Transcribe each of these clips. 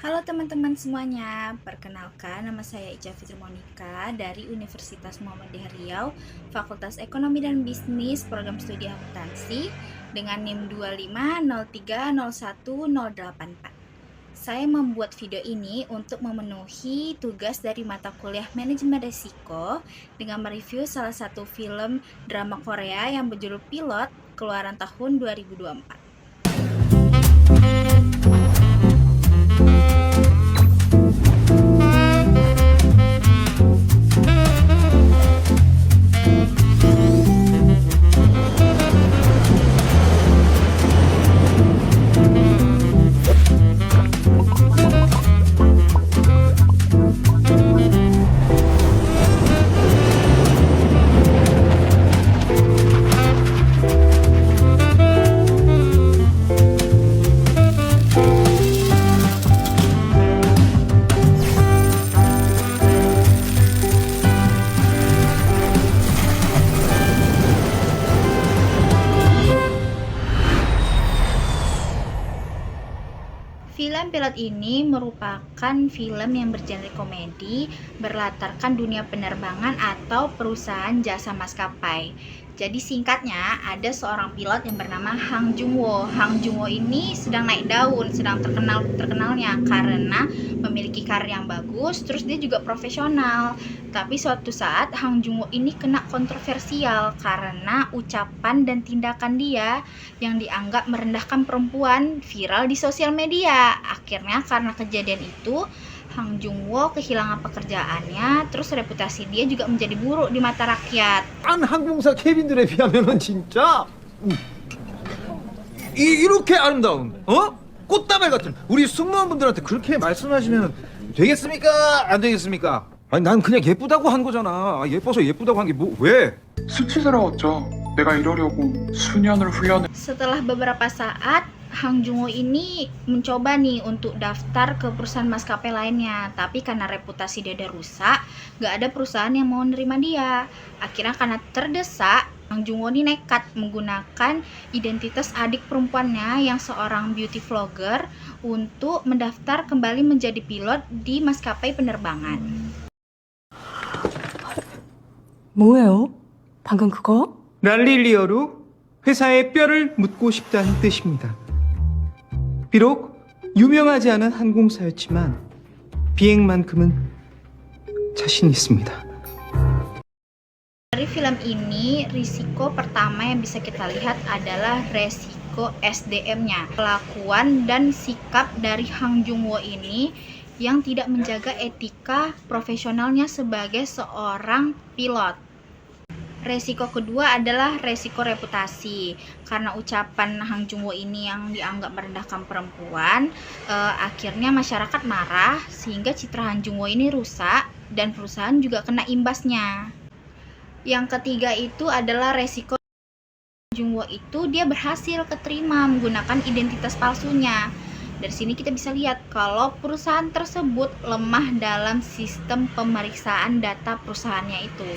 Halo teman-teman semuanya, perkenalkan nama saya Ica Fitri Monika dari Universitas Muhammadiyah Riau, Fakultas Ekonomi dan Bisnis, Program Studi Akuntansi dengan NIM 250301084. Saya membuat video ini untuk memenuhi tugas dari mata kuliah Manajemen Risiko dengan mereview salah satu film drama Korea yang berjudul Pilot keluaran tahun 2024. Film Pilot ini merupakan film yang bergenre komedi, berlatarkan dunia penerbangan atau perusahaan jasa maskapai. Jadi singkatnya, ada seorang pilot yang bernama Hang Jung-woo. Hang Jung-woo ini sedang naik daun, sedang terkenalnya karena memiliki karir yang bagus, terus dia juga profesional. Tapi suatu saat Hang Jung-woo ini kena kontroversial karena ucapan dan tindakan dia yang dianggap merendahkan perempuan viral di sosial media. Akhirnya karena kejadian itu, Hang Jung-woo kehilangan pekerjaannya, terus reputasi dia juga menjadi buruk di mata rakyat. 딴 항공사 캐빈들에 비하면은 진짜 이렇게 아름다운 꽃다발 같은 우리 승무원분들한테 그렇게 말씀하시면 되겠습니까? 안 되겠습니까? 아니 난 그냥 예쁘다고 한 거잖아. 예뻐서 예쁘다고 한 게 뭐 왜? 수치스러웠죠. 내가 이러려고 수년을 훈련을 Setelah beberapa saat, Hang Jung-woo ini mencoba nih untuk daftar ke perusahaan maskapai lainnya, tapi karena reputasi dia udah rusak, gak ada perusahaan yang mau nerima dia. Akhirnya karena terdesak, Hang Jung-woo ini nekat menggunakan identitas adik perempuannya yang seorang beauty vlogger untuk mendaftar kembali menjadi pilot di maskapai penerbangan. 뭐예요? 방금 그거? 랄릴리어로 회사의 뼈를 묻고 싶다는 뜻입니다. 비록 유명하지 않은 항공사였지만 비행만큼은 자신 있습니다. Dari film ini, risiko pertama yang bisa kita lihat adalah resiko SDM-nya. Kelakuan dan sikap dari Hang Jung-woo ini yang tidak menjaga etika profesionalnya sebagai seorang pilot. Resiko kedua adalah resiko reputasi. Karena ucapan Hang Jung-woo ini yang dianggap merendahkan perempuan, akhirnya masyarakat marah sehingga citra Hang Jung-woo ini rusak dan perusahaan juga kena imbasnya. Yang ketiga itu adalah resiko Hang Jung-woo itu dia berhasil keterima menggunakan identitas palsunya. Dari sini kita bisa lihat kalau perusahaan tersebut lemah dalam sistem pemeriksaan data perusahaannya itu.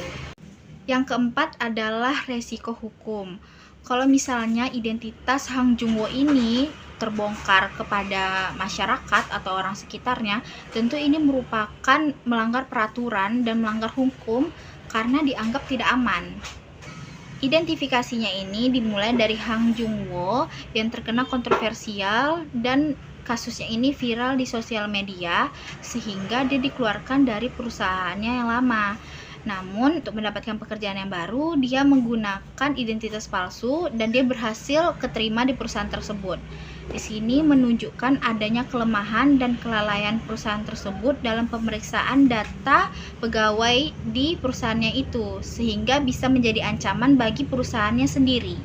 Yang keempat adalah resiko hukum. Kalau misalnya identitas Hang Jung-woo ini terbongkar kepada masyarakat atau orang sekitarnya, tentu ini merupakan melanggar peraturan dan melanggar hukum karena dianggap tidak aman. Identifikasinya ini dimulai dari Hang Jung-woo yang terkena kontroversial dan kasusnya ini viral di sosial media sehingga dia dikeluarkan dari perusahaannya yang lama. Namun untuk mendapatkan pekerjaan yang baru, dia menggunakan identitas palsu dan dia berhasil keterima di perusahaan tersebut. Di sini menunjukkan adanya kelemahan dan kelalaian perusahaan tersebut dalam pemeriksaan data pegawai di perusahaannya itu, sehingga bisa menjadi ancaman bagi perusahaannya sendiri.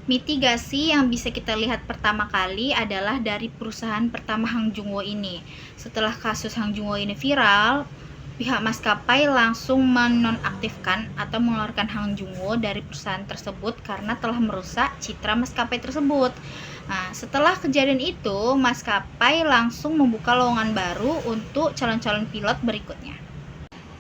Mitigasi yang bisa kita lihat pertama kali adalah dari perusahaan pertama Hang Jung-woo ini. Setelah kasus Hang Jung-woo ini viral, pihak maskapai langsung menonaktifkan atau mengeluarkan Hang Jung-woo dari perusahaan tersebut karena telah merusak citra maskapai tersebut. Nah, setelah kejadian itu, maskapai langsung membuka lowongan baru untuk calon-calon pilot berikutnya.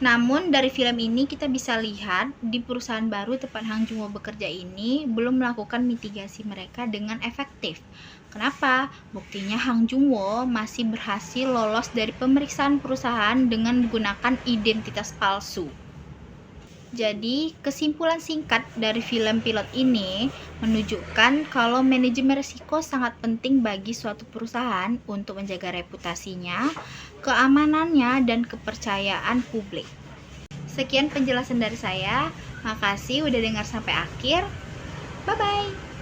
Namun dari film ini kita bisa lihat di perusahaan baru tempat Hang Jung-woo bekerja ini belum melakukan mitigasi mereka dengan efektif. Kenapa? Buktinya Hang Jung-woo masih berhasil lolos dari pemeriksaan perusahaan dengan menggunakan identitas palsu. Jadi, kesimpulan singkat dari film pilot ini menunjukkan kalau manajemen risiko sangat penting bagi suatu perusahaan untuk menjaga reputasinya, keamanannya, dan kepercayaan publik. Sekian penjelasan dari saya. Makasih udah dengar sampai akhir. Bye-bye.